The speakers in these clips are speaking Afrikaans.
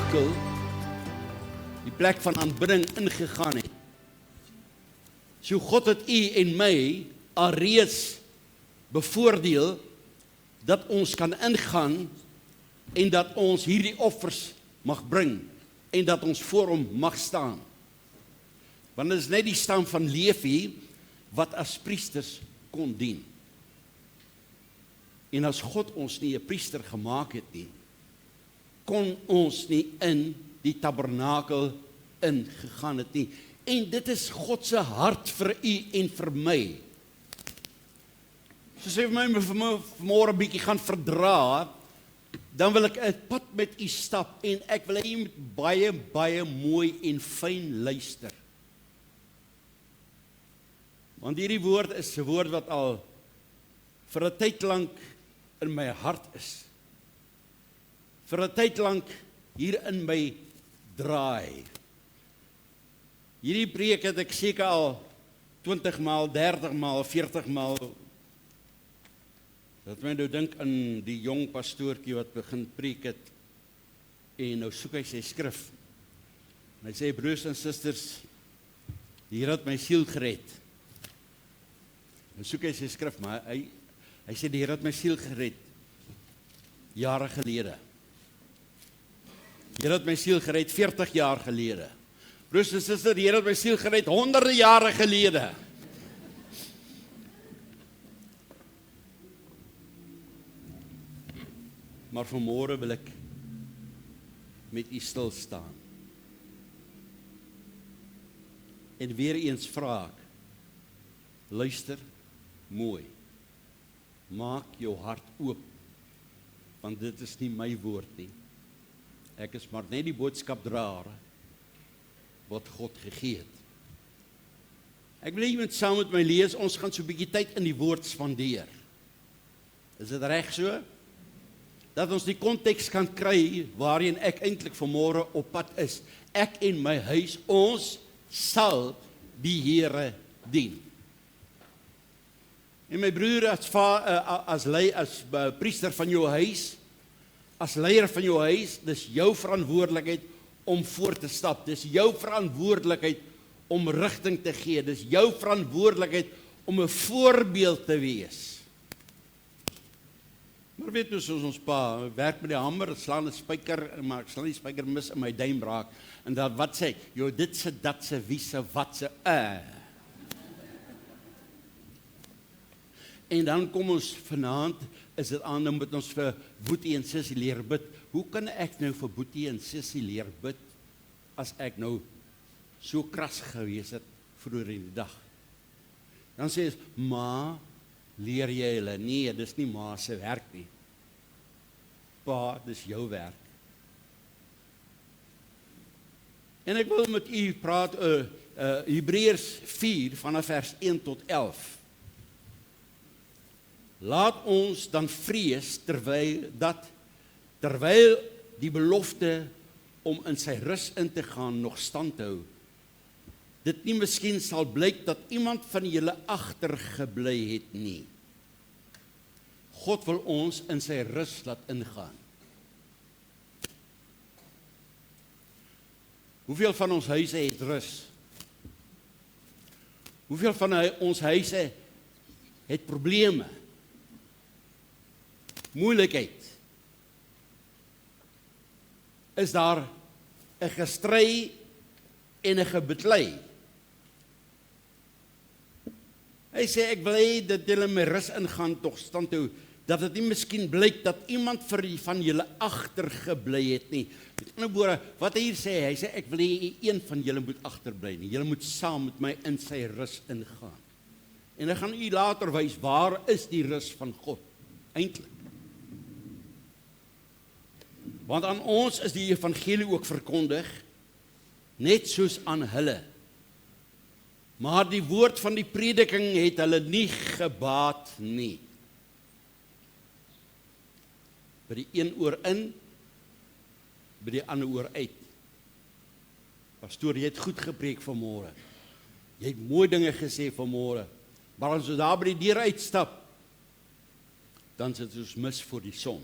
tabernakel, die plek van aanbidding ingegaan het. So God het u en my alreeds bevoordeel dat ons kan ingaan en dat ons hierdie offers mag bring en dat ons voor hom mag staan. Want dit is net die stam van Levi wat as priesters kon dien. En as God ons nie 'n priester gemaak het nie, kon ons nie in die tabernakel ingegaan het nie. En dit is God se hart vir u en vir my. So sê vir my vanmôre 'n bietjie gaan verdra, dan wil ek 'n pad met u stap en ek wil hê u moet baie, baie mooi en fyn luister. Want hierdie woord is 'n woord wat al vir 'n tyd lank in my hart is. Vir 'n tyd lank hier in my draai. Hierdie preek het ek seker al 20 maal, 30 maal, 40 maal. Dat my nou dink aan die jong pastoortjie wat begin preek het en nou soek hy sy skrif. En hy sê, broers en susters, die Here het my siel gered. Nou soek hy sy skrif, maar hy sê die Here het my siel gered jare gelede. Die Here het my siel gered 40 jaar gelede. Broers en susters, die Here het my siel gered honderde jare gelede. Maar vanmôre wil ek met u stil staan. En weer eens vra ek, luister mooi. Maak jou hart oop, want dit is nie my woord nie. Ek is maar net die boodskapdraer wat God gegee het. Ek wil hê jy moet saam met my lees, ons gaan so 'n bietjie tyd in die woord spandeer. Is dit reg so? Dat ons die konteks kan kry waarheen ek eintlik vanmôre op pad is. Ek en my huis, ons sal die Here dien. En my broer as priester van jou huis, as leier van jou huis, dis jou verantwoordelikheid om voor te stap. Dis jou verantwoordelikheid om rigting te gee. Dis jou verantwoordelikheid om 'n voorbeeld te wees. Maar weet jy, soos ons pa, werk met die hamer, slaan 'n spyker, maar ek sal nie spyker mis in my duim raak. En dan wat sê, jy, dit se, dat se, wie se, wat se, En dan kom ons vanaand, is dit aan, dan moet ons vir Boetie en Sissie leer bid. Hoe kan ek nou vir Boetie en Sissie leer bid, as ek nou so kras gewees het, vroeër in die dag? Dan sê ons, ma, leer jy hulle? Nee, dis nie ma se werk nie. Pa, dis jou werk. En ek wil met u praat, Hebreërs 4, vanaf vers 1 tot 11. Laat ons dan vrees, terwyl die belofte om in sy rus in te gaan nog stand hou, dit nie miskien sal blyk dat iemand van julle agtergebly het nie. God wil ons in sy rus laat ingaan. Hoeveel van ons huise het rus? Hoeveel van ons huise het probleme? Moeilikheid? Is daar 'n gestry en 'n gebeklei? Hy sê, ek wil hê dat julle my rus ingaan tog stand hou, dat dit nie miskien blyk dat iemand van julle agtergebly het nie. Met ander woorde, wat hy sê, ek wil hê een van julle moet agterbly nie. Julle moet saam met my in sy rus ingaan. En ek gaan u later wys, waar is die rus van God? Eintlik. Want aan ons is die evangelie ook verkondig, net soos aan hulle. Maar die woord van die prediking het hulle nie gebaat nie. By die een oor in, by die ander oor uit. Pastoor, jy het goed gepreek vanmôre. Jy het mooi dinge gesê vanmôre. Maar as ons daar by die deur uitstap, dan sit ons mis voor die son.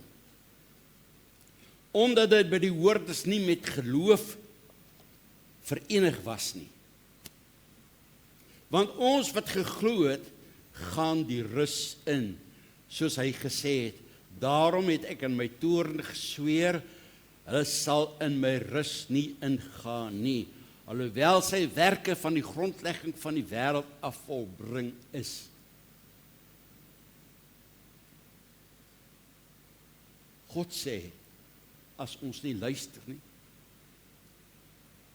omdat dit by die hoorders nie met geloof verenig was nie. Want ons wat geglo het, gaan die rus in, soos hy gesê het, daarom het ek in my toorn gesweer, hulle sal in my rus nie ingaan nie, alhoewel sy werke van die grondlegging van die wêreld af volbring is. God sê, as ons nie luister nie,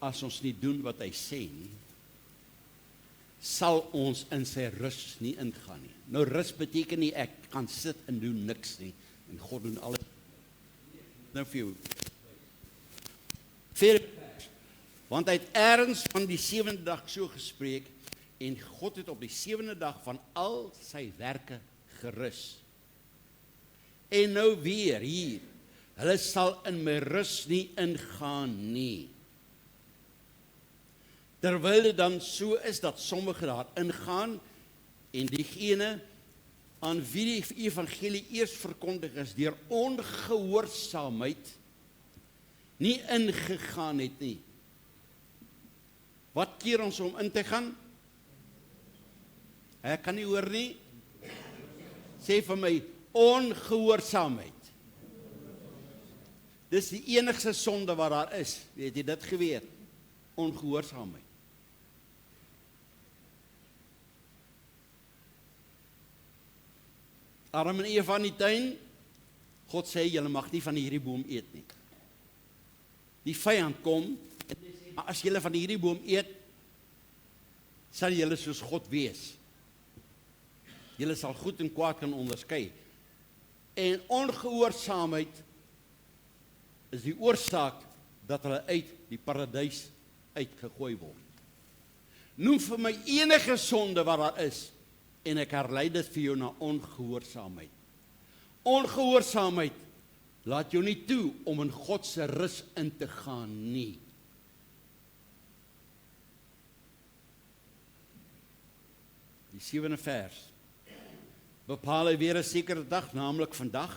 as ons nie doen wat hy sê nie, sal ons in sy rus nie ingaan nie. Nou rus beteken nie ek kan sit en doen niks nie, en God doen alles. Nou vir jou. Want hy het ergens van die 7de dag so gespreek, en God het op die 7de dag van al sy werke gerus. En nou weer hier, hulle sal in my rus nie ingaan nie. Terwyl dit dan so is dat sommige daar ingaan, en diegene aan wie die evangelie eers verkondig is, deur ongehoorsaamheid nie ingegaan het nie. Wat keer ons om in te gaan? Ek kan nie hoor nie. Sê vir my, ongehoorsaamheid. Dis die enigste sonde wat daar is. Weet jy dit geweet? Ongehoorsaamheid. Adam en Eva in die tuin, God sê, julle mag nie van hierdie boom eet nie. Die vyand kom, en sê, maar as julle van hierdie boom eet, sal julle soos God wees. Julle sal goed en kwaad kan onderskei. En ongehoorsaamheid is die oorsaak dat hulle uit die paradys uitgegooi word. Noem vir my enige sonde wat daar is, en ek herlei dit vir jou na ongehoorsaamheid. Ongehoorsaamheid laat jou nie toe om in God se rus in te gaan nie. Die 7de vers. Bepaal hy weer 'n sekere dag, naamlik vandag,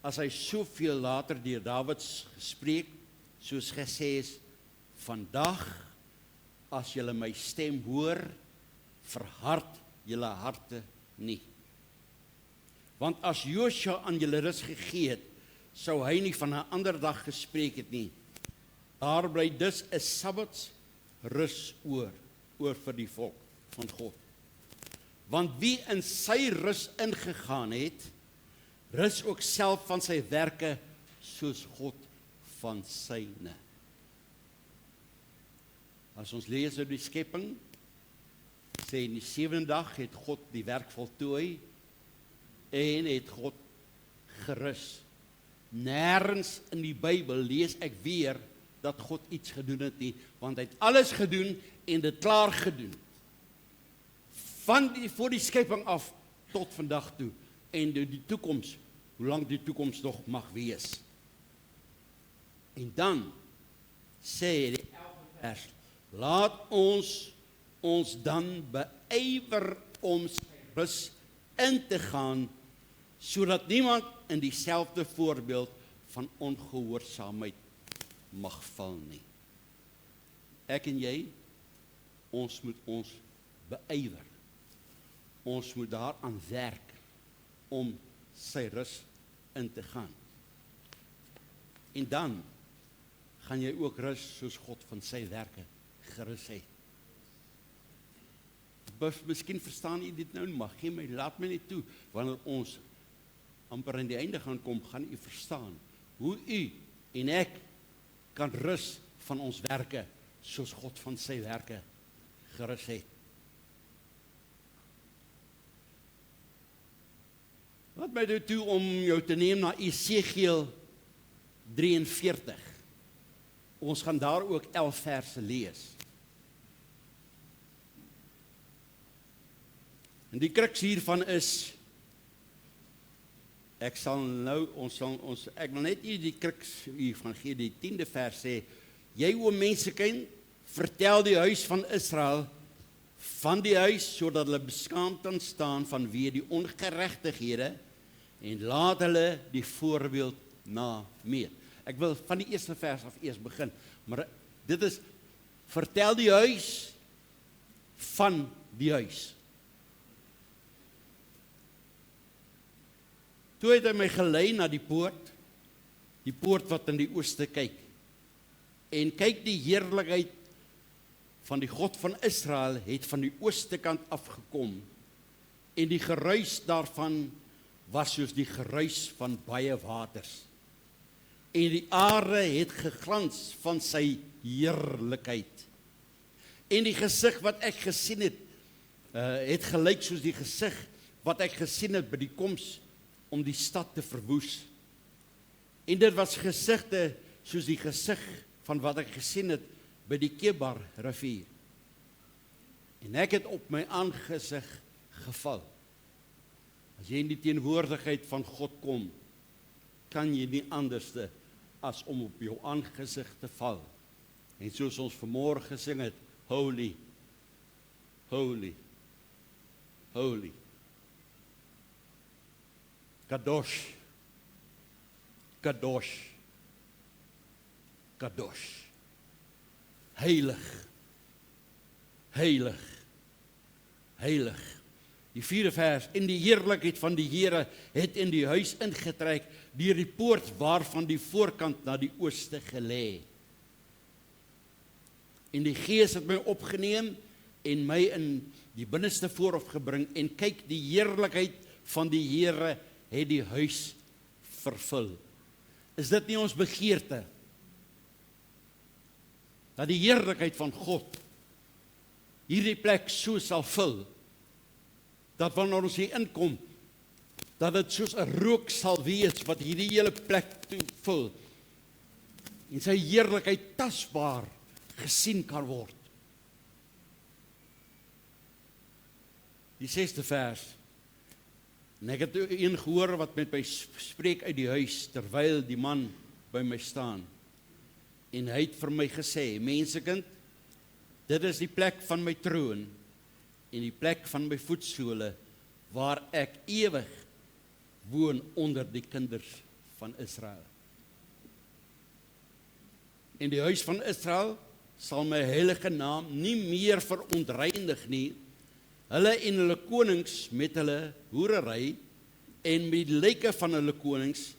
as hy soveel later deur Dawid gespreek, soos gesê is, vandag, as julle my stem hoor, verhard julle harte nie. Want as Josua aan julle rus gegee het, sou hy nie van 'n ander dag gespreek het nie. Daar bly dus 'n Sabbat rus oor vir die volk van God. Want wie in sy rus ingegaan het, rus ook self van sy werke, soos God van syne. As ons lees oor die skepping, sê in die 7de dag het God die werk voltooi, en het God gerus. Nêrens in die Bybel lees ek weer dat God iets gedoen het nie, want hy het alles gedoen en dit klaar gedoen. Voor die skepping af tot vandag toe, en die toekoms, hoe lang die toekoms nog mag wees. En dan sê die 11de vers, laat ons dan beywer om sy rus in te gaan, sodat niemand in dieselfde voorbeeld van ongehoorsaamheid mag val nie. Ek en jy, ons moet ons beywer. Ons moet daaraan werk om sy rus in te gaan. En dan gaan jy ook rus soos God van sy werke gerus het. Miskien verstaan jy dit nou, maar laat my net toe, wanneer ons amper aan die einde gaan kom, gaan u verstaan, hoe u en ek kan rus van ons werke, soos God van sy werke gerus het. Laat my nou toe om jou te neem na Esegiel 43. Ons gaan daar ook 11 verse lees. En die kruks hiervan is, ek wil net die kruks hiervan gee, die 10de vers sê, jy o mensekind, vertel die huis van Israel, van die huis, sodat hulle beskaamd kan staan vanweë die ongeregtighede, en laat hulle die voorbeeld na meer. Ek wil van die eerste vers af eers begin, maar dit is, vertel die huis van die huis. Toe het hy my gelei na die poort wat in die ooste kyk, en kyk, die heerlikheid van die God van Israel het van die ooste kant afgekom, en die geruis daarvan was soos die geruis van baie waters, en die aarde het geglans van sy heerlikheid, en die gesig wat ek gesien het gelyk soos die gesig wat ek gesien het by die koms om die stad te verwoes, en dit was gesigte soos die gesig van wat ek gesien het by die Kebar rivier, en ek het op my aangesig geval. As jy in die teenwoordigheid van God kom, kan jy nie anderste as om op jou aangesig te val. En soos ons vanmôre gesing het, holy, holy, holy. Kadosh, kadosh, kadosh. Heilig, heilig, heilig. Die 4de vers, en die heerlikheid van die Here het in die huis ingetrek, deur die poort waarvan die voorkant na die ooste gelê. En die Gees het my opgeneem en my in die binneste voorhof gebring, en kyk, die heerlikheid van die Here het die huis vervul. Is dit nie ons begeerte? Dat die heerlikheid van God hierdie plek so sal vul, dat wanneer ons hier inkom, dat dit soos 'n rook sal wees wat hierdie hele plek toe vul, en sy heerlikheid tasbaar gesien kan word. Die 6de vers, en ek het een gehoor wat met my spreek uit die huis, terwyl die man by my staan, en hy het vir my gesê, mensekind, dit is die plek van my troon, en die plek van my voetsole, waar ek ewig woon onder die kinders van Israel. En die huis van Israel sal my heilige naam nie meer verontreinig nie, hulle en hulle konings met hulle hoerery, en met die lyke van hulle konings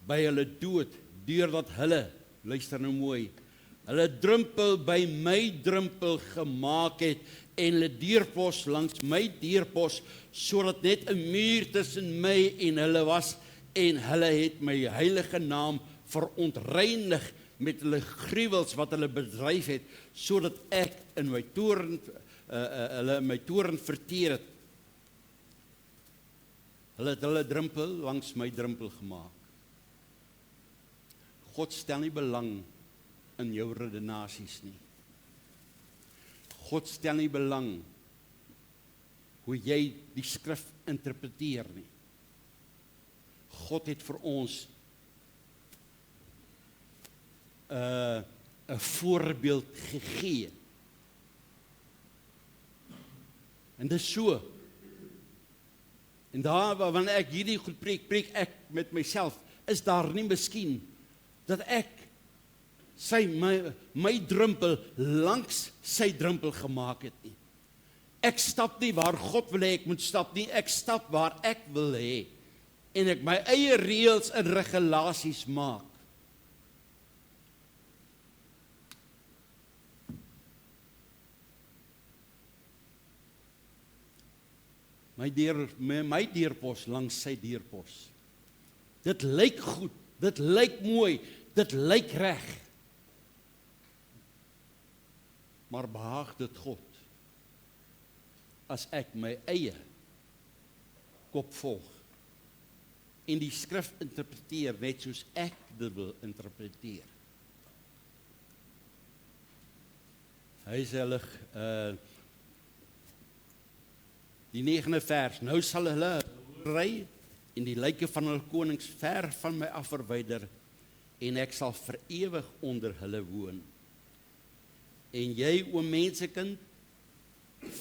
by hulle dood, deurdat hulle, luister nou mooi, hulle drempel by my drempel gemaak het, en hulle deurpos langs my deurpos, sodat net 'n muur tussen my en hulle was, en hulle het my heilige naam verontreinig met hulle gruwels wat hulle bedryf het, sodat ek in my toorn, hulle in my toorn verteer het. Hulle het hulle drempel langs my drempel gemaak. God stel nie belang in jou redenasies nie. God stel nie belang hoe jy die skrif interpreteer nie. God het vir ons 'n voorbeeld gegee. En dis so. En daar, wanneer ek hierdie goed preek ek met myself, is daar nie miskien dat ek my drempel langs sy drempel gemaak het nie. Ek stap nie waar God wil hê ek moet stap nie, ek stap waar ek wil hê, en ek my eie reëls en regulasies maak. My deurpos langs sy deurpos. Dit lyk goed, dit lyk mooi, dit lyk reg. Maar behaag dit God as ek my eie kop volg en die skrif interpreteer net soos ek dit wil interpreteer. Hy sê hulle die 9de vers, nou sal hulle ry en die lyke van hulle konings ver van my af verwyder, en ek sal vir ewig onder hulle woon. En jy, o mensekind,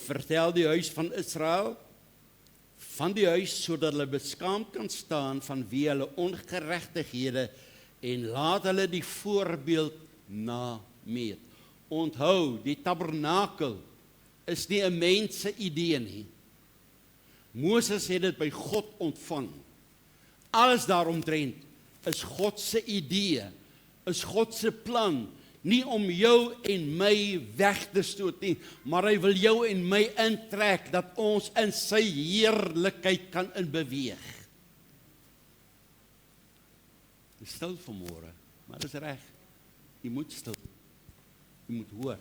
vertel die huis van Israel van die huis, sodat hulle beskaamd kan staan vanweë hulle ongeregtighede, en laat hulle die voorbeeld nameet. Onthou, die tabernakel is nie 'n mens se idee nie. Moses het dit by God ontvang. Alles daaromtrent is God se idee, is God se plan, nie om jou en my weg te stoot nie, maar hy wil jou en my intrek, dat ons in sy heerlikheid kan inbeweeg. Dis stil vanmôre, maar dis reg. Jy moet stil. Jy moet hoor.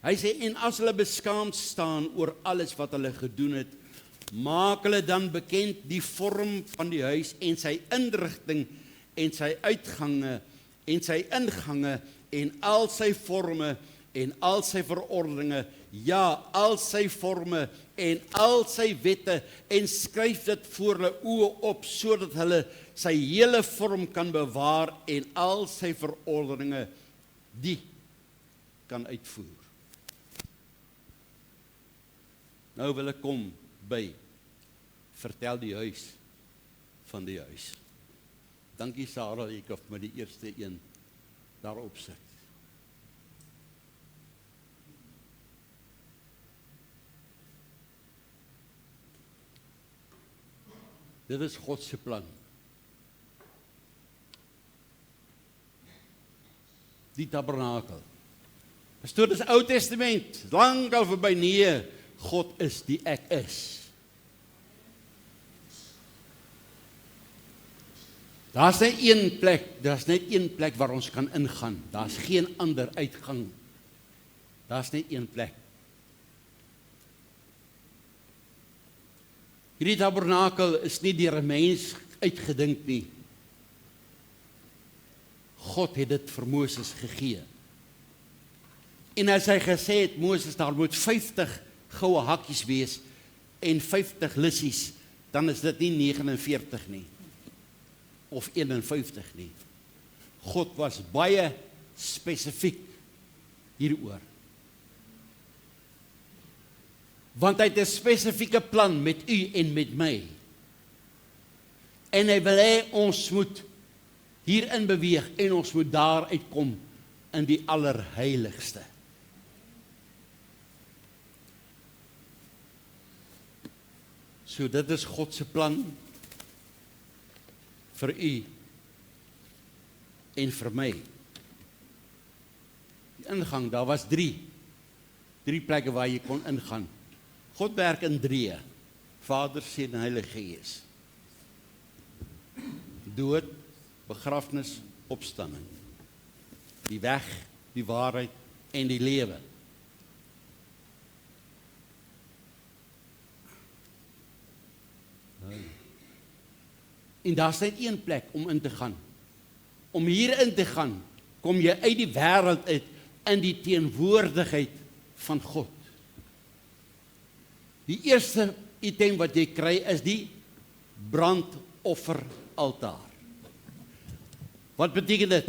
Hy sê, en as hulle beskaamd staan oor alles wat hulle gedoen het, maak hulle dan bekend die vorm van die huis en sy inrigting en sy uitgange en sy ingange en al sy forme en al sy verordeninge, ja, al sy forme en al sy wette, en skryf dit voor hulle oë op, sodat hulle sy hele vorm kan bewaar en al sy verordeninge die kan uitvoer. Nou wil ek kom by, vertel die huis van die huis. Dankie Sarah, ek hoef met die eerste een daarop sit. Dit is God se plan. Die tabernakel. Pastoor, dis Ou Testament, lang al verby. Nee, God is die ek is. Daar's net een plek waar ons kan ingaan. Daar's geen ander uitgang. Daar's net een plek. Hierdie tabernakel is nie deur 'n mens uitgedink nie. God het dit vir Moses gegee. En as hy gesê het, Moses, daar moet 50 goue hakkies wees en 50 lissies, dan is dit nie 49 nie. Of 51 nie. God was baie spesifiek hieroor. Want hy het 'n spesifieke plan met u en met my. En hy wil hê ons moet hierin beweeg en ons moet daar uitkom in die allerheiligste. So dit is God se plan vir u en vir my. Die ingang, daar was drie plekke waar jy kon ingaan. God werk in 3, Vader, Seun en Heilige Gees. Dood, begrafnis, opstanding. Die weg, die waarheid en die lewe. En daar's net een plek om in te gaan. Om hier in te gaan, kom jy uit die wêreld uit in die teenwoordigheid van God. Die eerste item wat jy kry is die brandofferaltaar. Wat beteken dit?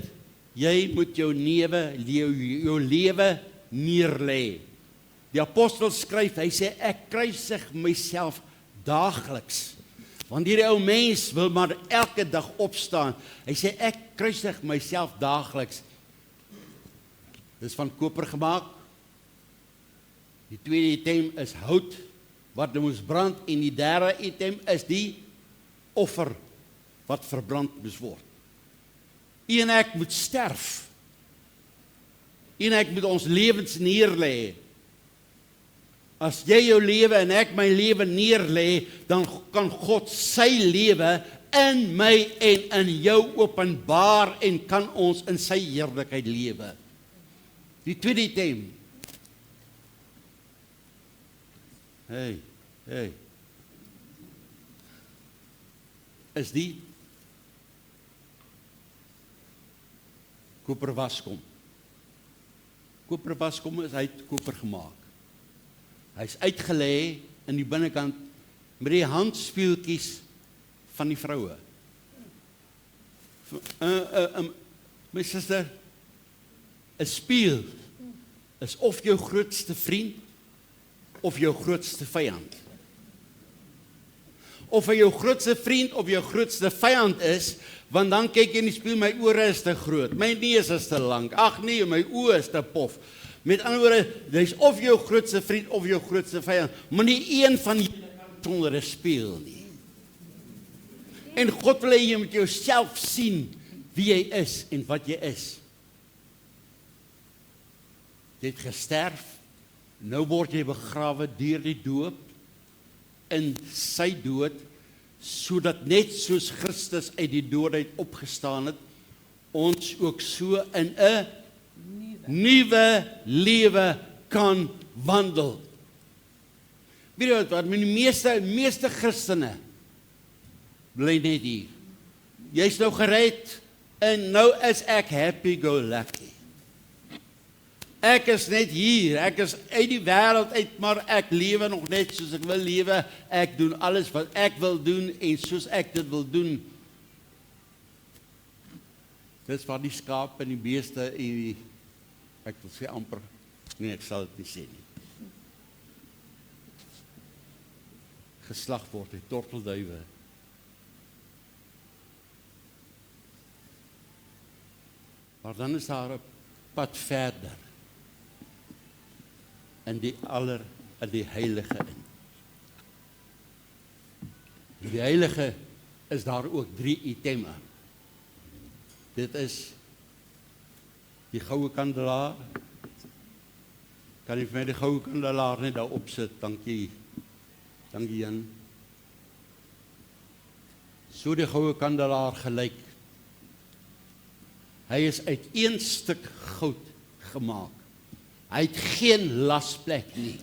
Jy moet jou lewe neerlê. Die apostel skryf, hy sê, ek kruisig myself daagliks. Want hierdie ou mens wil maar elke dag opstaan. Hy sê, ek kruisig myself daagliks. Dis van koper gemaak. Die tweede item is hout, wat moes brand, en die derde item is die offer, wat verbrand moes word. U en ek moet sterf. U en ek moet ons lewens neerlê. As jy jou lewe en ek my lewe neerlê, dan kan God sy lewe in my en in jou openbaar en kan ons in sy heerlikheid lewe. Die tweede item. Hey. Is die koperwaskom. Koperwaskom is uit koper gemaak. Hy's uitgelê in die binnekant met die handspieeltjies van die vroue. My suster, 'n spieël is of jou grootste vriend of jou grootste vyand. Of hy jou grootste vriend of jou grootste vyand is, want dan kyk jy in die spieël, my ore is te groot, my neus is te lank, ag nee, my oë is te pof. Met ander woorde, dis of jou grootste vriend of jou grootste vyand, maar nie een van julle kan sonder 'n spieël nie. En God wil hê jy moet jouself sien wie jy is en wat jy is. Jy het gesterf, nou word jy begrawe deur die doop, in sy dood, sodat net soos Christus uit die doodheid opgestaan het, ons ook so in 'n nuwe lewe kan wandel. Weet jy wat, die meeste Christene bly net hier. Jy's nou gered, en nou is ek happy go lucky. Ek is net hier, ek is uit die wêreld uit, maar ek lewe nog net soos ek wil lewe, ek doen alles wat ek wil doen, en soos ek dit wil doen. Dis waar die skaap en die beeste en die, ek wil sê amper, nee, ek sal dit nie sê nie. Geslag word, die tortelduwe. Maar dan is daar 'n pad verder, in die heilige in. In die heilige is daar ook 3 itemme. Dit is die goue kandelaar. Kan jy vir my die goue kandelaar net daar opsit? Dankie. Dankie Jan. So die goue kandelaar gelyk. Hy is uit 1 stuk goud gemaak. Hy het geen lasplek nie.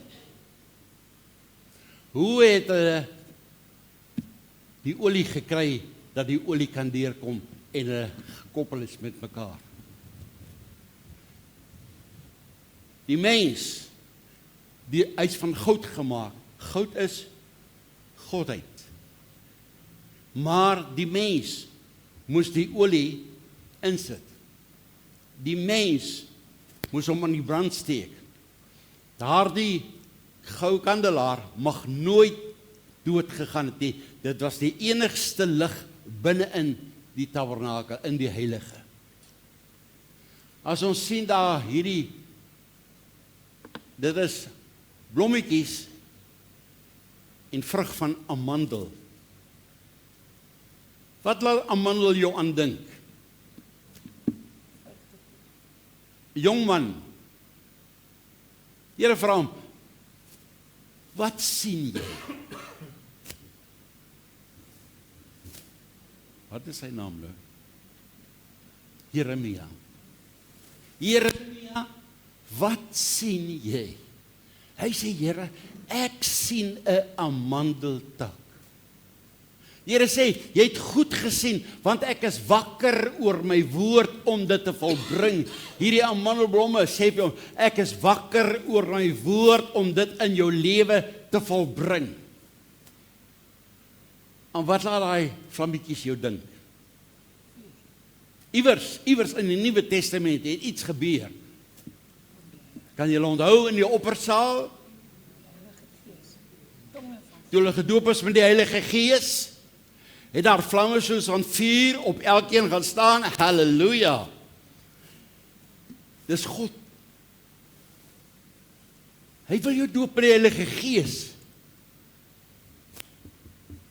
Hoe het hulle die olie gekry, dat die olie kan deurkom en hulle gekoppel is met mekaar? Die mens, hy is van goud gemaak. Goud is godheid. Maar die mens moes die olie insit. Die mens moes hom aan die brand steek. Daardie goue kandelaar mag nooit dood gegaan het nie. Dit was die enigste lig binne in die tabernakel, in die heilige. As ons sien daar hierdie, dit is blommetjies en vrug van amandel. Wat laat amandel jou aandink? Jong man, Here vra hom, wat sien jy? Wat is sy naam nou? Jeremia. Jeremia, wat sien jy? Hy sê, Here, ek sien 'n amandeltak. Here sê, jy het goed gesien, want ek is wakker oor my woord om dit te volbring. Hierdie amandelblomme sê vir hom, ek is wakker oor my woord om dit in jou lewe te volbring. En wat laat daai vlammetjies jou dink? Iewers in die Nuwe Testament het iets gebeur. Kan julle onthou in die oppersaal? Toe hulle gedoop is met die Heilige Gees, het daar vlamme soos van vuur op elkeen gaan staan. Halleluja! Dis God. Hy wil jou doop met die Heilige Gees.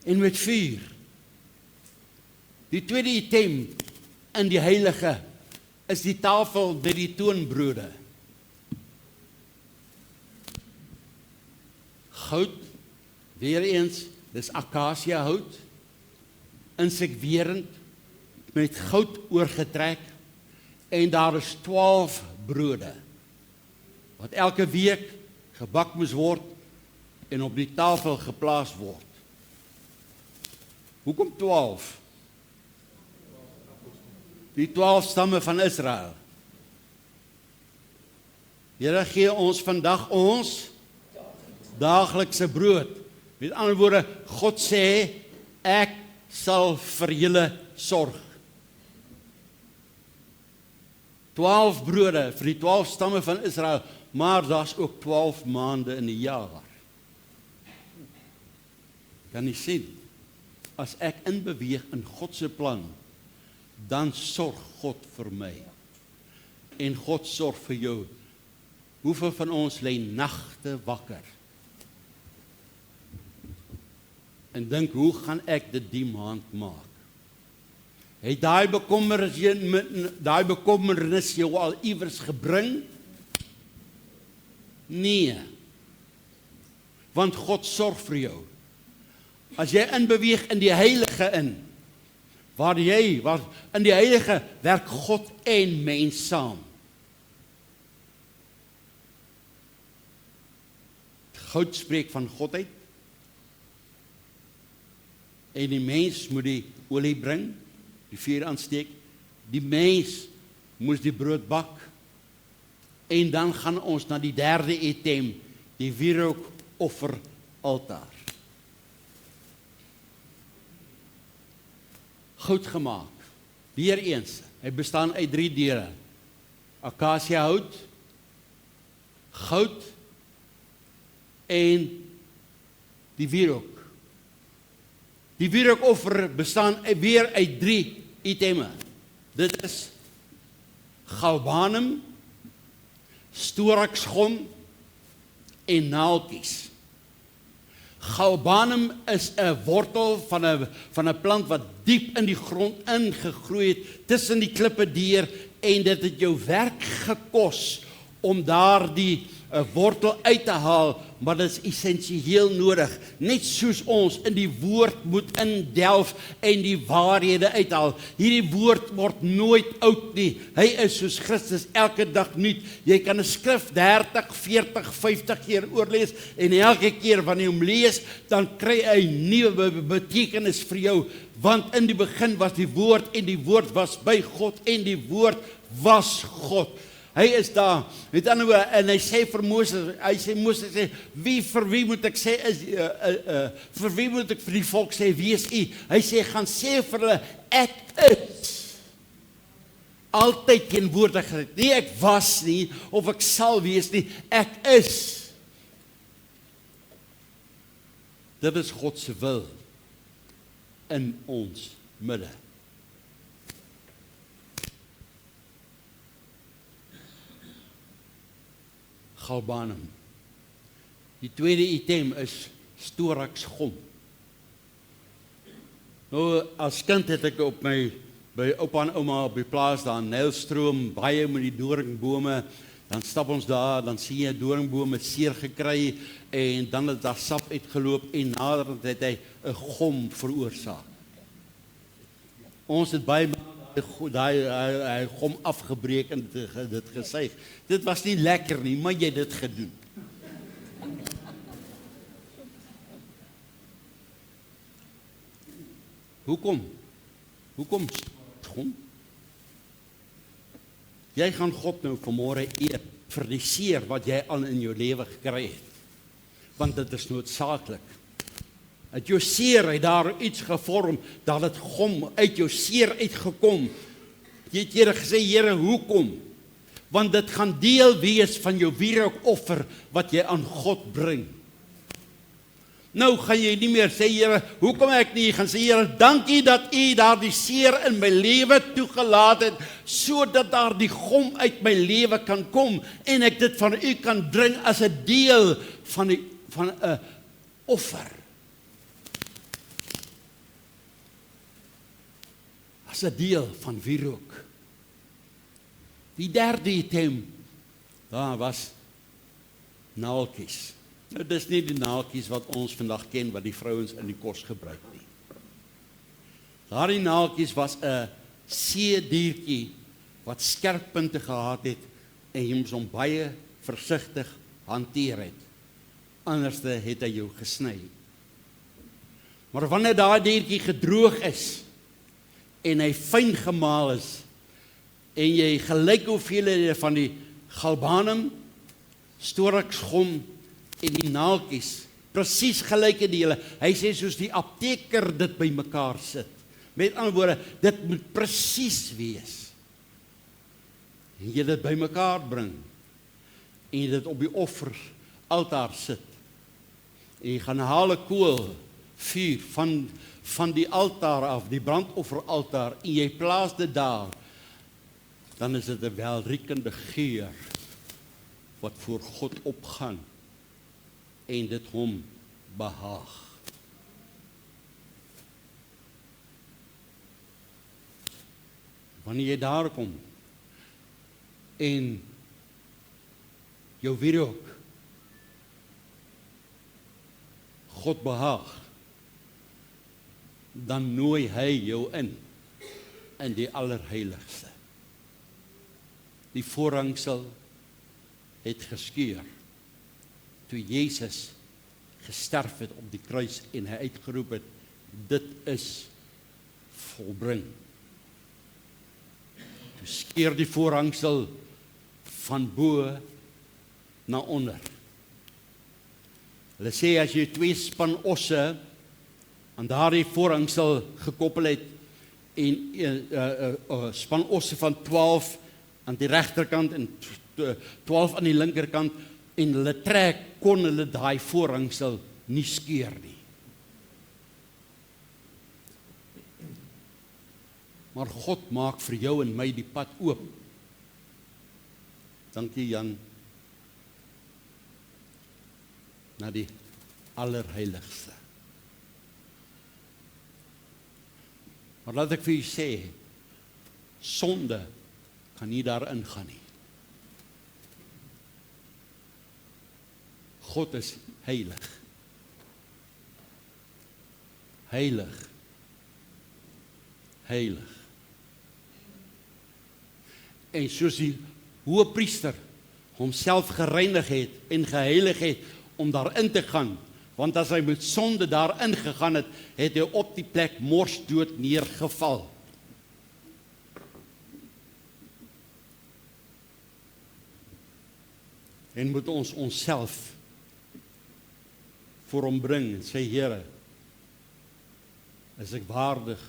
En met vuur. Die tweede item in die heilige is die tafel met die toonbrode. Goud, weer eens, dis akasia hout, insekwerend, met goud oorgetrek, en daar is 12 brode, wat elke week gebak moes word, en op die tafel geplaas word. Hoekom 12? Die 12 stamme van Israel. Here gee ons vandag ons daaglikse brood. Met ander woorde, God sê, ek sal vir julle sorg. 12 brode vir die 12 stamme van Israel, maar daar's ook 12 maande in die jaar. Kan jy sien? As ek inbeweeg in God se plan, dan sorg God vir my. En God sorg vir jou. Hoeveel van ons lê nagte wakker? En dink, hoe gaan ek dit die maand maak? Het daai bekommernis jou al iewers gebring? Nee. Want God sorg vir jou. As jy inbeweeg in die heilige in, waar in die heilige werk God en mens saam. Goud spreek van Godheid. En die mens moet die olie bring, die vuur aansteek. Die mens moes die brood bak. En dan gaan ons na die derde item, die wierookofferaltaar. Goud gemaak. Weer eens, hy bestaan uit 3 deure. Akasiëhout, goud en die wierook. Die wierookoffer bestaan weer uit 3 itemme. Dit is galbanum, storaksgom en naaltjies. Galbanum is 'n wortel van 'n plant wat diep in die grond ingegroei het, tussen die klippe deur, en dit het jou werk gekos om daardie wortel uit te haal, maar dit is essensieel nodig. Net soos ons in die woord moet indelf en die waarhede uithaal. Hierdie woord word nooit oud nie. Hy is soos Christus elke dag nuut. Jy kan 'n skrif 30, 40, 50 keer oorlees en elke keer wanneer jy hom lees, dan kry hy nuwe betekenis vir jou, want in die begin was die woord en die woord was by God en die woord was God. Hy is daar, met ander woorde, en hy sê vir Moses, Moses sê, vir wie moet ek sê, vir wie moet ek vir die volk sê, wie is u? Hy sê, gaan sê vir hulle, ek is. Altyd teenwoordig, nie ek was nie, of ek sal wees nie, ek is. Dit is God se wil in ons midde. Galbanum. Die tweede item is storaksgom. Nou, as kind het ek by oupa en ouma op die plaas daar in Nylstroom, baie met die doringbome, dan stap ons daar, dan sien jy 'n doringboom met seer gekry, en dan het daar sap uitgeloop, en naderhand het hy 'n gom veroorsaak. Ons het baie hy gom afgebreek en dit gesuig. Dit was nie lekker nie, maar jy het dit gedoen. Hoekom? Hoekom gom? Jy gaan God nou vanmôre eer vir die seer wat jy al in jou lewe gekry het. Want dit is noodsaaklik. Uit jou seer het daar iets gevorm, dat het gom uit jou seer uitgekom. Jy het Here gesê, Here, hoekom? Want dit gaan deel wees van jou wierookoffer wat jy aan God bring. Nou gaan jy nie meer sê, Here, hoekom ek nie? Jy gaan sê, Here, dankie dat u daardie seer in my lewe toegelaat het, sodat daar die gom uit my lewe kan kom, en ek dit van u kan bring as 'n deel van 'n offer. As 'n deel van wierook. Die derde item, daar was naaltjies. Nou, dis nie die naaltjies wat ons vandag ken, wat die vrouens in die kos gebruik nie. Daardie naaltjies was 'n seediertjie wat skerp punte gehad het, en jy moes hom baie versigtig hanteer het. Anders het hy jou gesny. Maar wanneer daai diertjie gedroog is, en hy fyn gemaal is, en jy gelyk hoeveelhede van die galbanum, storaksgom en die naaltjies, presies gelyke dele. Hy sê soos die apteker dit by mekaar sit. Met ander woorde, dit moet presies wees. En jy dit by mekaar bring, en jy dit op die offeraltaar sit, en jy gaan haal 'n kool vuur van die altaar af, die brandofferaltaar, en jy plaas dit daar, dan is dit 'n welriekende geur wat voor God opgaan en dit hom behaag. Wanneer jy daar kom en jou wierook God behaag, dan nooi hy jou in die allerheiligste. Die voorhangsel het geskeur toe Jesus gesterf het op die kruis en hy uitgeroep het, dit is volbring. Toe skeur die voorhangsel van bo na onder. Hulle sê as jy 2 span osse aan daardie voorhangsel gekoppel het en span osse van 12 aan die regterkant en 12 aan die linkerkant en hulle trek, kon hulle daai voorhangsel nie skeur nie. Maar God maak vir jou en my die pad oop. Dankie Jan. Na die allerheiligste. Maar laat ek vir u sê, sonde kan nie daar ingaan nie. God is heilig. Heilig. Heilig. En soos die hoëpriester homself gereinig het en geheilig het om daarin te gaan, want as hy met sonde daarin gegaan het, het hy op die plek morsdood neergeval. En moet ons onsself voor hom bring en sê, Here, is ek waardig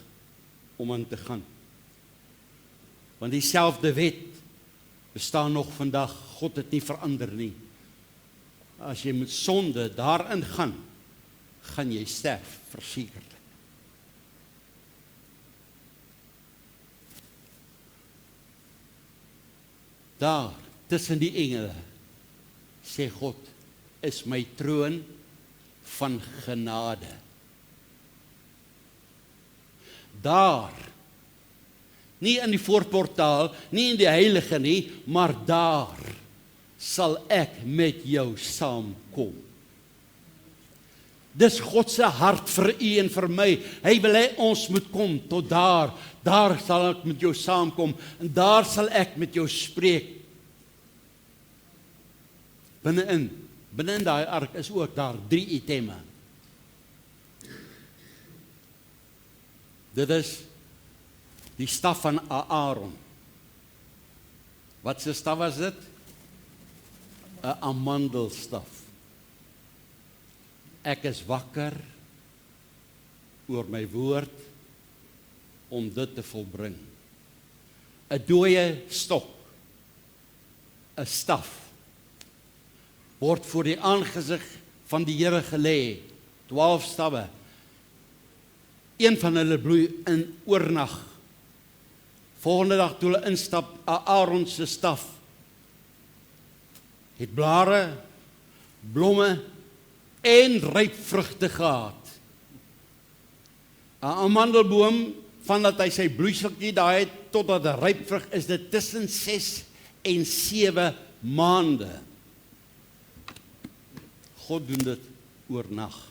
om in te gaan? Want dieselfde wet bestaan nog vandag, God het nie verander nie. As jy met sonde daarin gaan, gaan jy sterf, versekerlik. Daar, tussen die engele, sê God, is my troon van genade. Daar, nie in die voorportaal, nie in die heilige nie, maar daar sal ek met jou saamkom. Dis God se hart vir u en vir my. Hy wil hê ons moet kom tot daar. Daar sal ek met jou saamkom en daar sal ek met jou spreek. Binne in daai ark is ook daar 3 itemme. Dit is die staf van Aaron. Wat se staf was dit? 'n amandelstaf. Ek is wakker oor my woord om dit te volbring. 'n dooie stok, 'n staf, word voor die aangesig van die Here gelê. 12 stawwe. Een van hulle bloei in oornag. Volgende dag toe hulle instap, Aaron se staf het blare, blomme en ryp vrugte gehad. 'n amandelboom, vandat hy sy bloeiseltjie daai het totdat 'n ryp vrug is dit tussen 6 en 7 maande. God doen dit oornag.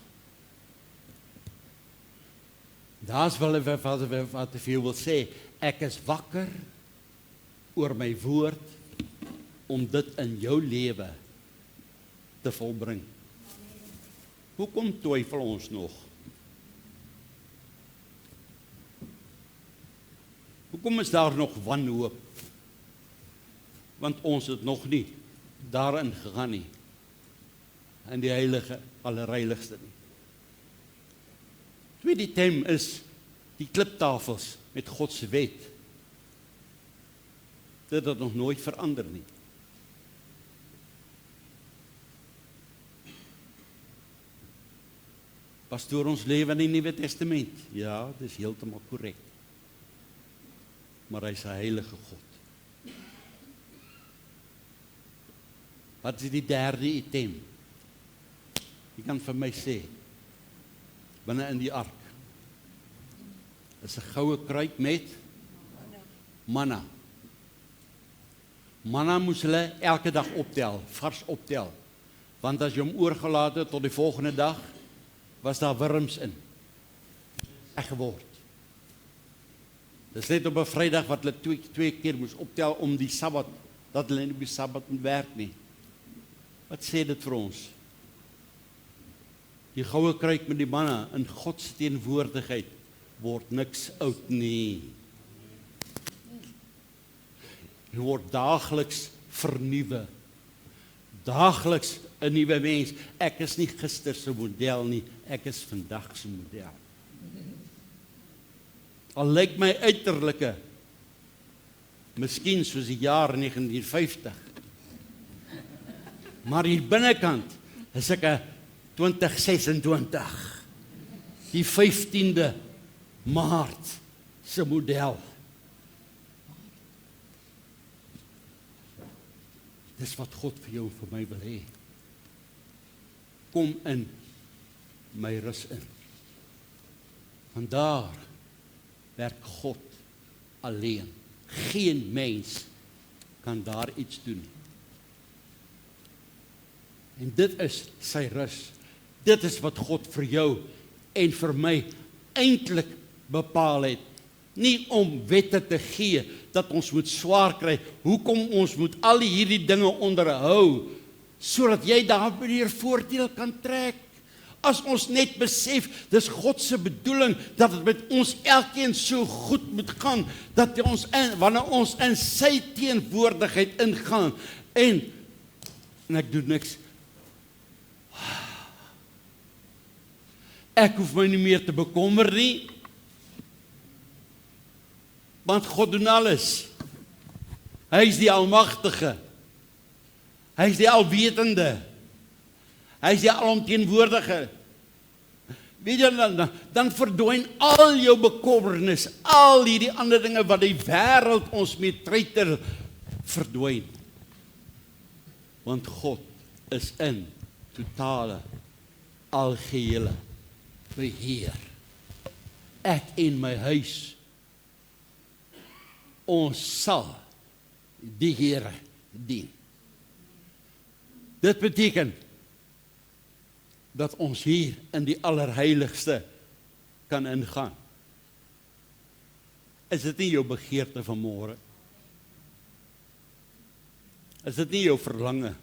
Daar's wel wat ek wil sê, ek is wakker oor my woord om dit in jou lewe te volbring. Hoekom twyfel ons nog? Hoekom is daar nog wanhoop? Want ons het nog nie daarin gegaan nie. In die heilige, allerheiligste nie. Tweede item is die kliptafels met God se wet. Dit het nog nooit verander nie. Pastoor, ons lewe in die Nuwe Testament. Ja, dis heeltemal korrek. Maar hy is 'n heilige God. Wat is die derde item? Jy kan vir my sê, binne in die ark is 'n goue kruik met manna. Manna moes hulle elke dag optel, vars optel. Want as jy hom oorgelaat het tot die volgende dag, was daar wurms in. Reg geword. Dis net op 'n Vrydag wat hulle twee keer moes optel om die Sabbat, dat hulle nie op die Sabbat moet werk nie. Wat sê dit vir ons? Die goue kruik met die manna in God se teenwoordigheid word niks oud nie. Jy word daagliks vernuwe. Daagliks 'n nuwe mens. Ek is nie gister se model nie, ek is vandag se model. Al lyk my uiterlike miskien soos die jaar 1950. Maar hier binnekant is ek 'n 2026. Die 15de Maart se model. Dis wat God vir jou en vir my wil hê. Kom in my rus in. Vandaar werk God alleen. Geen mens kan daar iets doen. En dit is sy rus. Dit is wat God vir jou en vir my eintlik bepaal het. Nie om wette te gee dat ons moet swaar kry. Hoekom ons moet al hierdie dinge onderhou sodat jy daardeur voordeel kan trek. As ons net besef, dis God se bedoeling dat dit met ons elkeen so goed moet gaan dat wanneer ons in sy teenwoordigheid ingaan en ek doen niks. Ek hoef my nie meer te bekommer nie. Want God doen alles. Hy is die Almagtige. Hy is die Alwetende. Hy is die Alomteenwoordige. Weet jy, dan verdwyn al jou bekommernis, al hierdie ander dinge wat die wêreld ons mee treiter, verdwyn. Want God is in totale, algehele beheer. Ek en my huis, ons sal die Here dien. Dit beteken dat ons hier in die allerheiligste kan ingaan. Is dit nie jou begeerte van môre? Is dit nie jou verlange?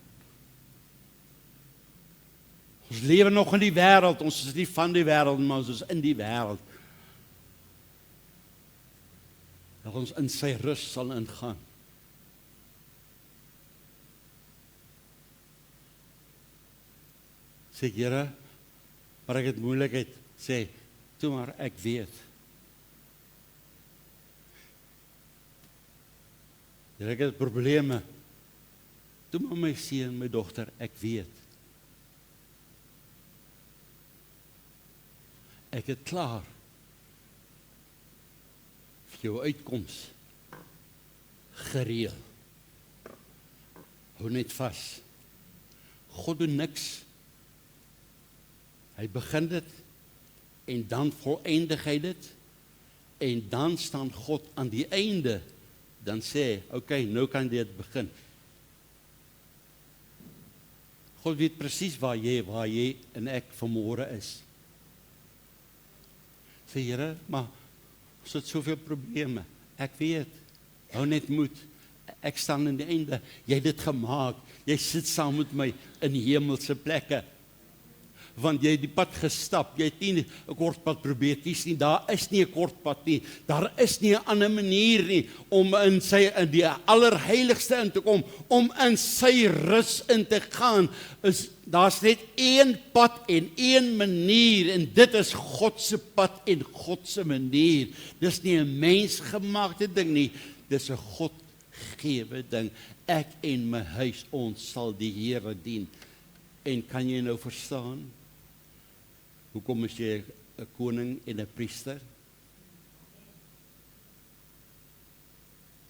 Ons lewe nog in die wêreld, ons is nie van die wêreld, maar ons is in die wêreld. Dat ons in sy rus sal ingaan. Sê Here, maar ek het moeilikheid, sê, toe maar ek weet. Here, ek het probleme. Toe maar my seun, my dogter, ek weet. Ek het klaar vir jou uitkoms gereël. Hou net vas. God doen niks. Hy begin dit en dan voleindig hy dit en dan staan God aan die einde, dan sê, okay, nou kan dit begin. God weet presies waar jy en ek vanmôre is. Sê Here, maar ons het soveel probleme. Ek weet, hou net moed. Ek staan aan die einde. Jy het dit gemaak. Jy sit saam met my in hemelse plekke. Want jy het die pad gestap, jy het nie 'n kort pad probeer kies nie, daar is nie 'n kort pad nie, daar is nie 'n ander manier nie, om in die allerheiligste in te kom, om in sy rus in te gaan, daar's net een pad en een manier, en dit is God se pad en God se manier, dis nie 'n mensgemaakte ding nie, dis 'n Godgegewe ding, ek en my huis, ons sal die Here dien, en kan jy nou verstaan? Hoekom is jy 'n koning en 'n priester?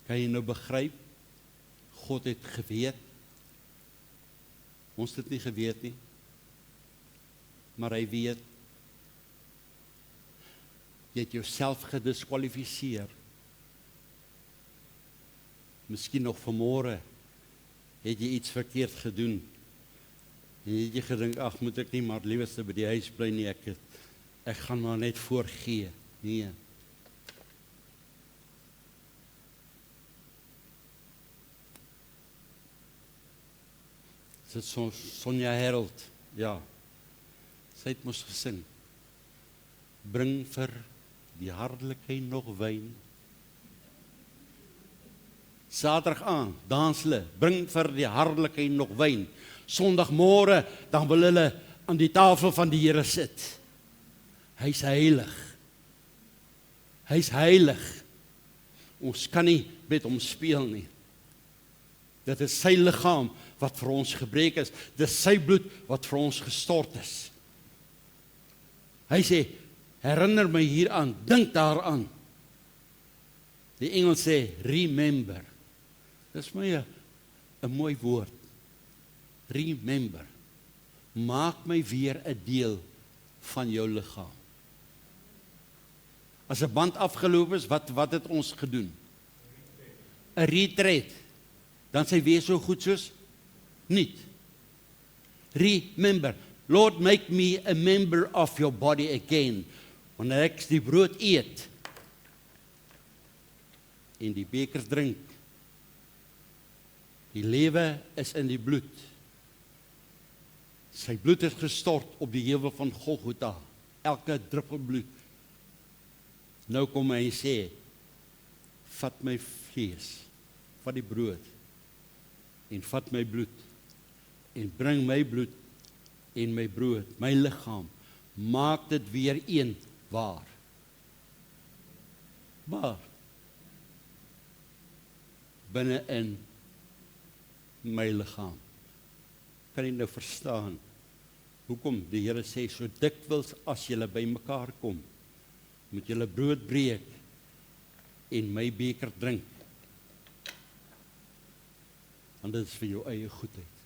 Kan jy nou begryp? God het geweet. Ons het dit nie geweet nie. Maar hy weet. Jy het jouself gediskwalifiseer. Miskien nog vanmôre het jy iets verkeerd gedoen. En het jy gedink, ag, moet ek nie maar liewerste by die huis bly nie, ek gaan maar net voorgee. Nee. Dit is Sonja Herald, ja. Sy het mos gesing. Bring vir die hartlikheid nog wyn. Saterdag aan, dans hulle, bring vir die hartlikheid nog wyn. Sondagmôre, dan wil hulle aan die tafel van die Here sit. Hy's heilig. Hy's heilig. Ons kan nie met hom speel nie. Dit is sy liggaam wat vir ons gebreek is. Dit is sy bloed wat vir ons gestort is. Hy sê, herinner my hieraan, dink daaraan. Die Engels sê, remember. Dis my 'n mooi woord. Remember. Maak my weer 'n deel van jou liggaam. As 'n band afgeloop is, wat het ons gedoen? 'n retreat. Dan sê wees so goed soos niet. Remember. Lord, make me a member of your body again. Wanneer ek die brood eet en die beker drink, die lewe is in die bloed. Sy bloed is gestort op die heuwel van Golgotha. Elke druppel bloed. Nou kom hy en sê, vat my vlees, vat die brood, en vat my bloed, en bring my bloed, en my brood, my liggaam, maak dit weer een waar. Waar? Binne in my liggaam. Kan jy nou verstaan, hoekom die Here sê, so dikwels as julle by mekaar kom, moet julle brood breek, en my beker drink. Want dit is vir jou eie goedheid.